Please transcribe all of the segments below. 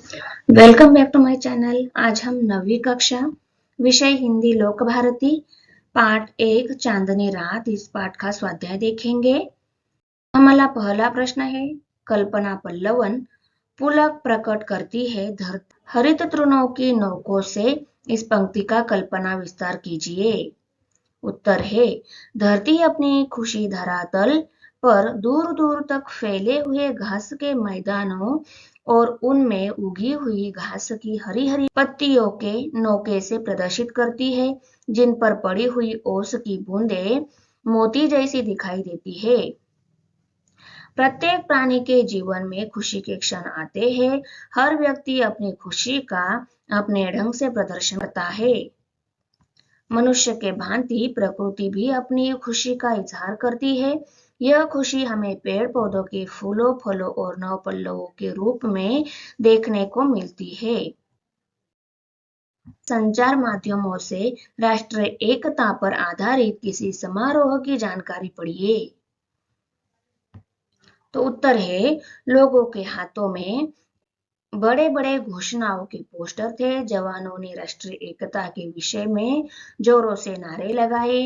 Welcome back to my channel. आज हम 9वीं कक्षा विषय हिंदी लोक भारती पाठ 1 चांदनी रात इस पाठ का स्वाध्याय देखेंगे। हमारा पहला प्रश्न है, कल्पना पल्लवन पुलक प्रकट करती है हरित तृणों की नौकों से इस पंक्ति का कल्पना विस्तार कीजिए। उत्तर है, धरती अपनी खुशी धरातल पर दूर दूर तक फैले हुए घास के मैदानों और उनमें उगी हुई घास की हरी हरी पत्तियों के नोके से प्रदर्शित करती है, जिन पर पड़ी हुई ओस की बूंदें मोती जैसी दिखाई देती है। प्रत्येक प्राणी के जीवन में खुशी के क्षण आते हैं। हर व्यक्ति अपनी खुशी का अपने ढंग से प्रदर्शन करता है। मनुष्य के भांति प्रकृति भी अपनी खुशी का इजहार करती है। यह खुशी हमें पेड़ पौधों के फूलों फलों और नवपल्लवों के रूप में देखने को मिलती है। संचार माध्यमों से राष्ट्रीय एकता पर आधारित किसी समारोह की जानकारी पढ़िए। तो उत्तर है, लोगों के हाथों में बड़े बड़े घोषणाओं के पोस्टर थे। जवानों ने राष्ट्रीय एकता के विषय में जोरों से नारे लगाए।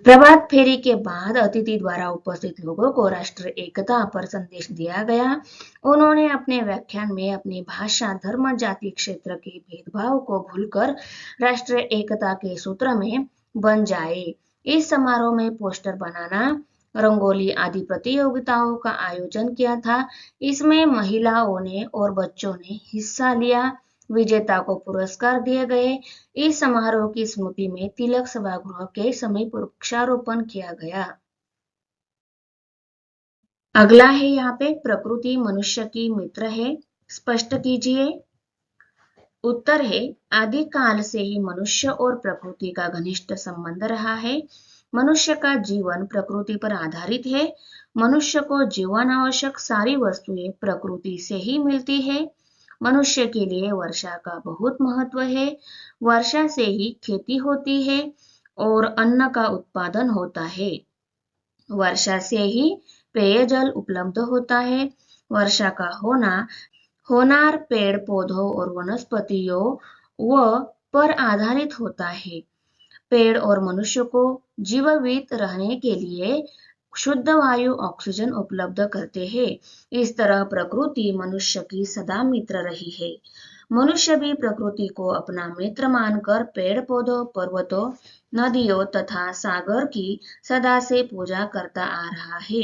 प्रभात फेरी के बाद अतिथि द्वारा उपस्थित लोगों को राष्ट्रीय एकता पर संदेश दिया गया। उन्होंने अपने व्याख्यान में अपनी भाषा, धर्म, जाति, क्षेत्र के भेदभाव को भूलकर राष्ट्रीय एकता के सूत्र में बन जाए। इस समारोह में पोस्टर बनाना, रंगोली आदि प्रतियोगिताओं का आयोजन किया था। इसमें महिलाओं ने और बच्चों ने हिस्सा लिया। विजेता को पुरस्कार दिए गए। इस समारोह की स्मृति में तिलक सभागृह के समीप वृक्षारोपण किया गया। अगला है यहाँ पे, प्रकृति मनुष्य की मित्र है, स्पष्ट कीजिए। उत्तर है, आदिकाल से ही मनुष्य और प्रकृति का घनिष्ठ संबंध रहा है। मनुष्य का जीवन प्रकृति पर आधारित है। मनुष्य को जीवन आवश्यक सारी वस्तुएं प्रकृति से ही मिलती है। मनुष्य के लिए वर्षा का बहुत महत्व है। वर्षा से ही खेती होती है और अन्न का उत्पादन होता है। वर्षा से ही पेयजल उपलब्ध होता है। वर्षा का होनार पेड़ पौधों और वनस्पतियों पर आधारित होता है। पेड़ और मनुष्य को जीवित रहने के लिए शुद्ध वायु ऑक्सीजन उपलब्ध करते हैं। इस तरह प्रकृति मनुष्य की सदा मित्र रही है। मनुष्य भी प्रकृति को अपना मित्र मानकर पेड़ पौधों, पर्वतों, नदियों तथा सागर की सदा से पूजा करता आ रहा है।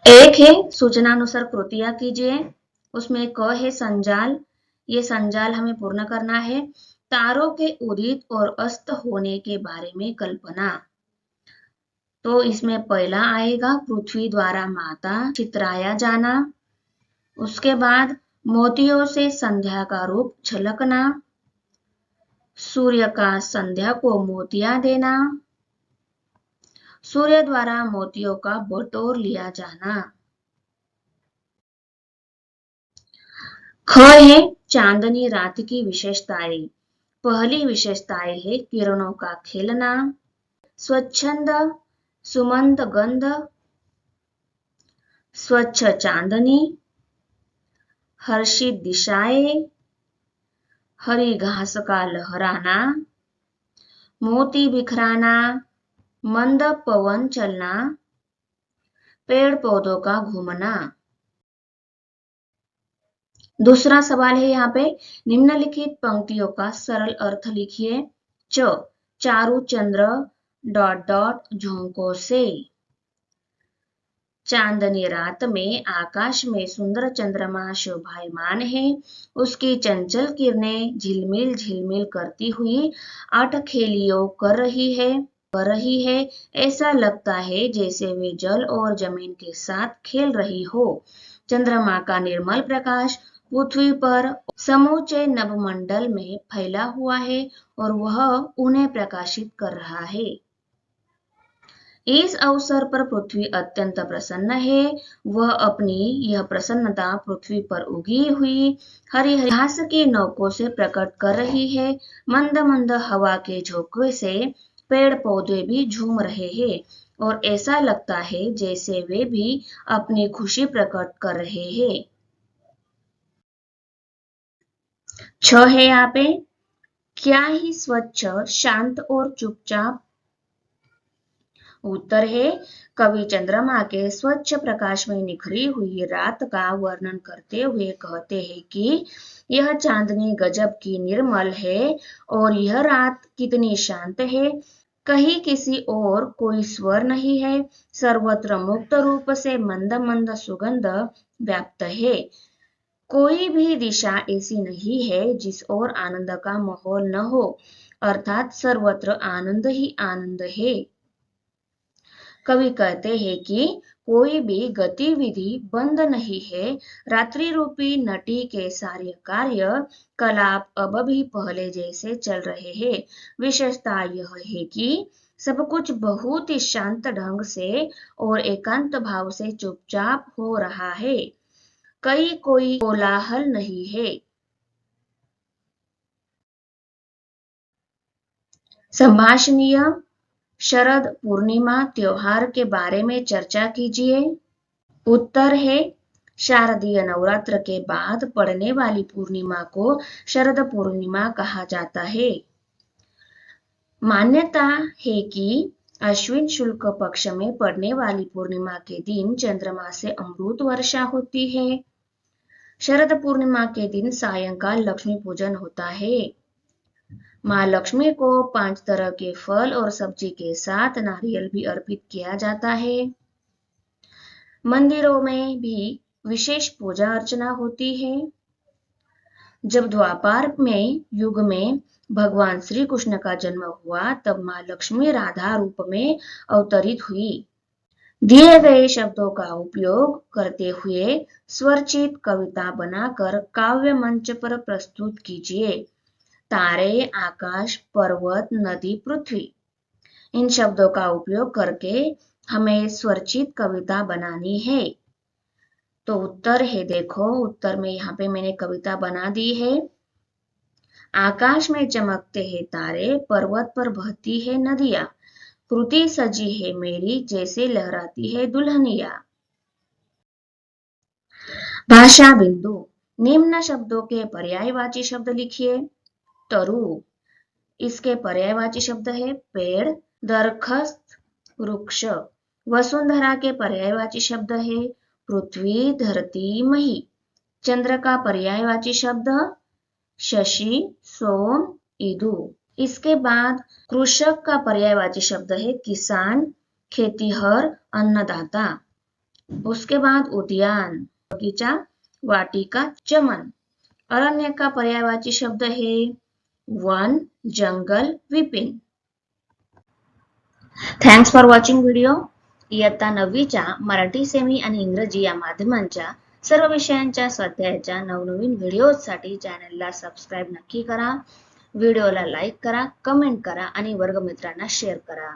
एक है, सूचनानुसार कृतियां कीजिए। उसमें क है संजाल। ये संजाल हमें पूर्ण करना है। तारों के उदित और अस्त होने के बारे में कल्पना। तो इसमें पहला आएगा पृथ्वी द्वारा माता चित्राया जाना। उसके बाद मोतियों से संध्या का रूप झलकना। सूर्य का संध्या को मोतियां देना। सूर्य द्वारा मोतियों का बटोर लिया जाना। ख है, चांदनी रात की विशेषताएं। पहली विशेषताएं है किरणों का खिलना, स्वच्छंद सुमंद गंध, स्वच्छ चांदनी, हर्षित दिशाएं, हरी घास का लहराना, मोती बिखराना, मंद पवन चलना, पेड़ पौधों का घूमना। दूसरा सवाल है यहाँ पे, निम्नलिखित पंक्तियों का सरल अर्थ लिखिए। चारु चंद्र ... झोंकों से। चांदनी रात में आकाश में सुंदर चंद्रमा शोभायमान है। उसकी चंचल किरणें झिलमिल झिलमिल करती हुई आठखेलियों कर रही है। ऐसा लगता है जैसे वे जल और जमीन के साथ खेल रही हो। चंद्रमा का निर्मल प्रकाश पृथ्वी पर समूचे नभमंडल में फैला हुआ है और वह उन्हें प्रकाशित कर रहा है। इस अवसर पर पृथ्वी अत्यंत प्रसन्न है। वह अपनी यह प्रसन्नता पृथ्वी पर उगी हुई हरी हरी घास की नोकों से प्रकट कर रही है। मंद मंद हवा के झोंके से पेड़ पौधे भी झूम रहे हैं। और ऐसा लगता है जैसे वे भी अपनी खुशी प्रकट कर रहे हैं। 6 है यहाँ पे, क्या ही स्वच्छ, शांत और चुपचाप। उत्तर है, कवि चंद्रमा के स्वच्छ प्रकाश में निखरी हुई रात का वर्णन करते हुए कहते हैं कि यह चांदनी गजब की निर्मल है और यह रात कितनी शांत है। कहीं किसी और कोई स्वर नहीं है, सर्वत्र मुक्त रूप से मंद मंद सुगंध व्याप्त है। कोई भी दिशा ऐसी नहीं है जिस ओर आनंद का माहौल न हो, अर्थात सर्वत्र आनंद ही आनंद है। कवि कहते हैं कि कोई भी गतिविधि बंद नहीं है, रात्रि रूपी नटी के सारे कार्य कलाप अब भी पहले जैसे चल रहे हैं। विशेषता यह है कि सब कुछ बहुत ही शांत ढंग से और एकांत भाव से चुपचाप हो रहा है, कोई कोलाहल नहीं है। संभाषणीय, शरद पूर्णिमा त्योहार के बारे में चर्चा कीजिए। उत्तर है, शारदीय नवरात्र के बाद पड़ने वाली पूर्णिमा को शरद पूर्णिमा कहा जाता है। मान्यता है कि अश्विन शुक्ल पक्ष में पड़ने वाली पूर्णिमा के दिन चंद्रमा से अमृत वर्षा होती है। शरद पूर्णिमा के दिन सायंकाल लक्ष्मी पूजन होता है। माँ लक्ष्मी को 5 तरह के फल और सब्जी के साथ नारियल भी अर्पित किया जाता है। मंदिरों में भी विशेष पूजा अर्चना होती है। जब द्वापर में युग में भगवान श्री कृष्ण का जन्म हुआ, तब माँ लक्ष्मी राधा रूप में अवतरित हुई। दिए गए शब्दों का उपयोग करते हुए स्वरचित कविता बनाकर काव्य मंच पर प्रस्तुत कीजिए। तारे, आकाश, पर्वत, नदी, पृथ्वी, इन शब्दों का उपयोग करके हमें स्वरचित कविता बनानी है। तो उत्तर है, देखो उत्तर में यहाँ पे मैंने कविता बना दी है। आकाश में चमकते हैं तारे, पर्वत पर बहती है नदियां, कृति सजी है मेरी जैसे लहराती है दुल्हनिया। भाषा बिंदु, निम्न शब्दों के पर्यायवाची शब्द लिखिए। तरु, इसके पर्यायवाची शब्द है पेड़, दरख्त, वृक्ष। वसुंधरा के पर्यायवाची शब्द है पृथ्वी, धरती, मही। चंद्र का पर्यायवाची शब्द शशि, सोम, इदु। इसके बाद कृषक का पर्यायवाची शब्द है किसान, खेतीहर, अन्नदाता। उसके बाद उद्यान, बगीचा, वाटिका, चमन। अरण्य का पर्यायवाची शब्द है one, jungle, Vipin. Thanks for watching video. इयत्ता 9वीच्या मराठी सेमी आणि इंग्रजी या माध्यमांच्या सर्व विषयांच्या स्वाध्यायाच्या नवनवीन व्हिडिओसाठी चॅनलला सबस्क्राईब नक्की करा. व्हिडिओला लाईक करा, कमेंट करा आणि वर्गमित्रांना शेअर करा.